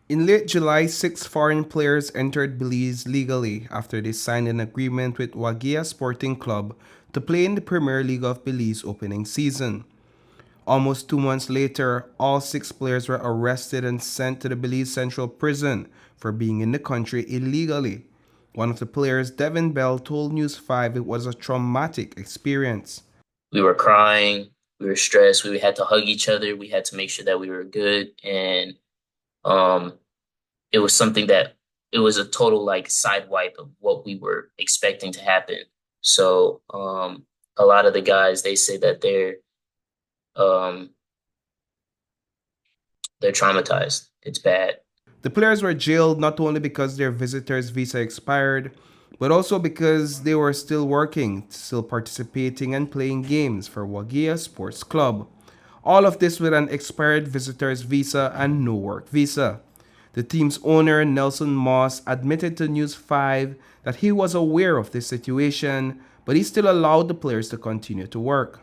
In late July, 6 foreign players entered Belize legally after they signed an agreement with Wagiya Sporting Club to play in the Premier League of Belize opening season. Almost 2 months later, all 6 players were arrested and sent to the Belize Central Prison for being in the country illegally. One of the players, Devin Bell, told News 5 it was a traumatic experience. We were crying, we were stressed, we had to hug each other, we had to make sure that we were good, and um, it was something that it was a total like side wipe of what we were expecting to happen. So a lot of the guys they say that um, they're traumatized. It's bad. The players were jailed not only because their visitors' visa expired, but also because they were still working, still participating and playing games for Wagiya Sports Club. All of this with an expired visitor's visa and no work visa. The team's owner, Nelson Moss, admitted to News 5 that he was aware of this situation, but he still allowed the players to continue to work.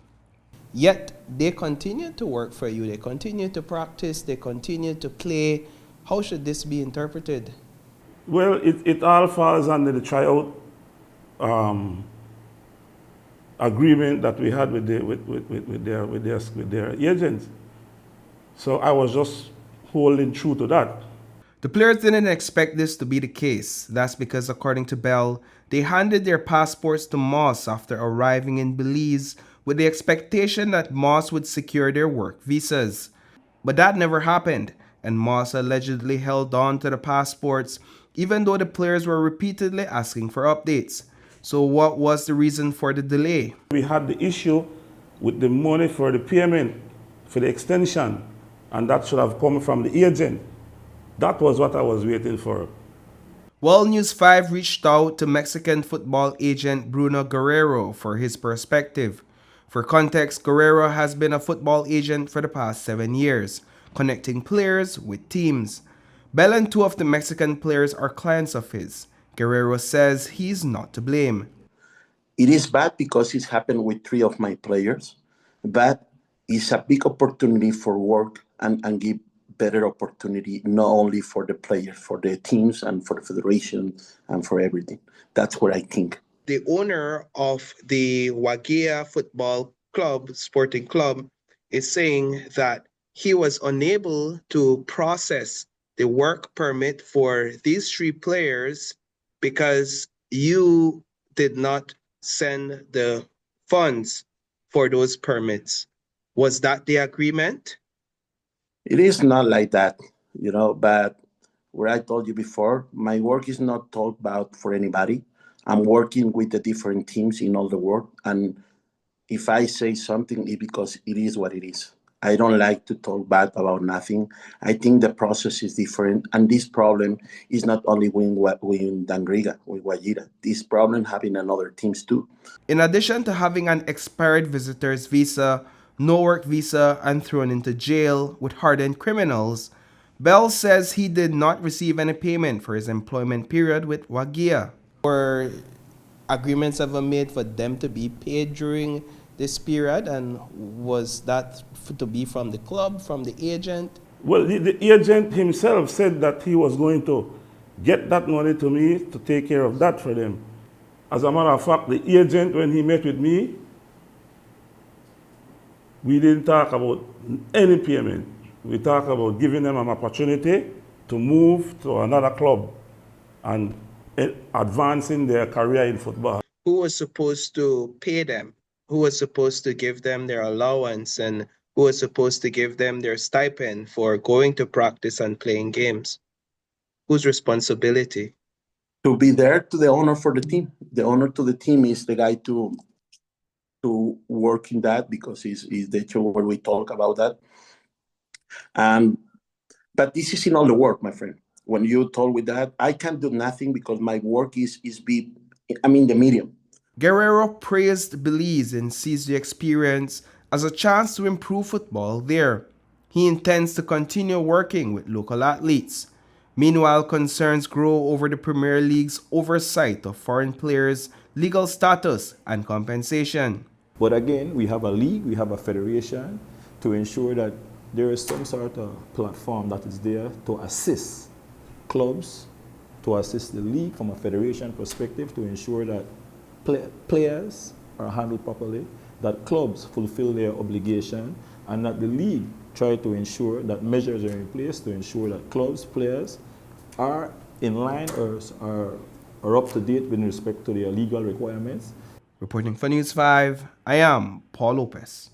Yet they continue to work for you, they continue to practice, they continue to play. How should this be interpreted? Well, it all falls under the tryout um, agreement that we had with their agents. So I was just holding true to that. The players didn't expect this to be the case. That's because, according to Bell, they handed their passports to Moss after arriving in Belize with the expectation that Moss would secure their work visas. But that never happened, and Moss allegedly held on to the passports even though the players were repeatedly asking for updates. So what was the reason for the delay? We had the issue with the money for the payment, for the extension, and that should have come from the agent. That was what I was waiting for. Well, News 5 reached out to Mexican football agent Bruno Guerrero for his perspective. For context, Guerrero has been a football agent for the past 7 years, connecting players with teams. Bell and 2 of the Mexican players are clients of his. Guerrero says he's not to blame. It is bad because it's happened with 3 of my players, but it's a big opportunity for work and give better opportunity not only for the players, for the teams and for the federation and for everything. That's what I think. The owner of the Wagiya Football Club, Sporting Club, is saying that he was unable to process the work permit for these 3 players because you did not send the funds for those permits. Was that the agreement? It is not like that, but what I told you before, my work is not talked about for anybody. I'm working with the different teams in all the world. And if I say something, it's because it is what it is. I don't like to talk bad about nothing. I think the process is different. And this problem is not only with Dangriga, with Wagiya. This problem having in other teams too. In addition to having an expired visitor's visa, no work visa, and thrown into jail with hardened criminals, Bell says he did not receive any payment for his employment period with Wagiya. Were agreements ever made for them to be paid during this period, and was that to be from the club, from the agent? Well, the agent himself said that he was going to get that money to me to take care of that for them. As a matter of fact, the agent, when he met with me, we didn't talk about any payment. We talked about giving them an opportunity to move to another club and advancing their career in football. Who was supposed to pay them? Who was supposed to give them their allowance, and who was supposed to give them their stipend for going to practice and playing games? Whose responsibility? To be there to the owner for the team. The owner to the team is the guy to work in that because he's the show where we talk about that. But this is in all the work, my friend. When you talk with that, I can't do nothing because my work is the medium. Guerrero praised Belize and sees the experience as a chance to improve football there. He intends to continue working with local athletes. Meanwhile, concerns grow over the Premier League's oversight of foreign players' legal status and compensation. But again, we have a league, we have a federation to ensure that there is some sort of platform that is there to assist clubs to assist the league from a federation perspective to ensure that players are handled properly, that clubs fulfill their obligation, and that the league try to ensure that measures are in place to ensure that clubs, players are in line or are up to date with respect to their legal requirements. Reporting for News 5, I am Paul Lopez.